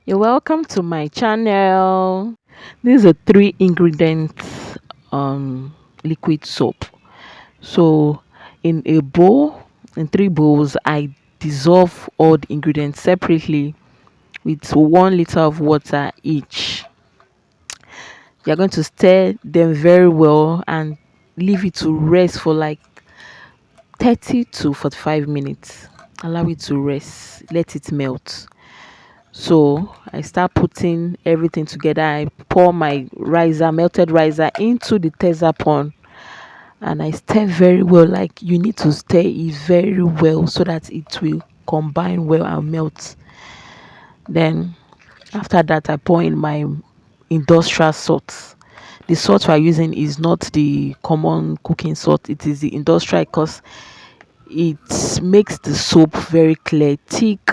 You're welcome to my channel. This is a three ingredients liquid soap. So in a bowl, in three bowls, I dissolve all the ingredients separately with 1 liter of water each. You're going to stir them very well and leave it to rest for like 30 to 45 minutes. Allow it to rest, let it melt. So I start putting everything together. I pour my riser, melted riser, into the Texapon, and I stir very well. Like you need to stir it very well so that it will combine well and melt. Then after that, I pour in my industrial salt. The salt we're using is not the common cooking salt, it is the industrial because it makes the soap very clear, thick,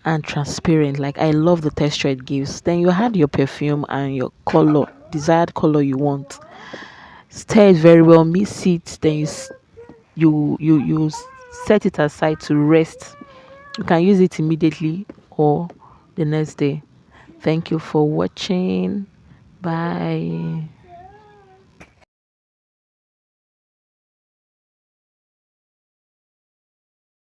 and transparent. Like I love the texture it gives. Then you add your perfume and your color, desired color you want. Stir it very well, mix it. Then set it aside to rest. You can use it immediately or the next day. Thank you for watching. Bye.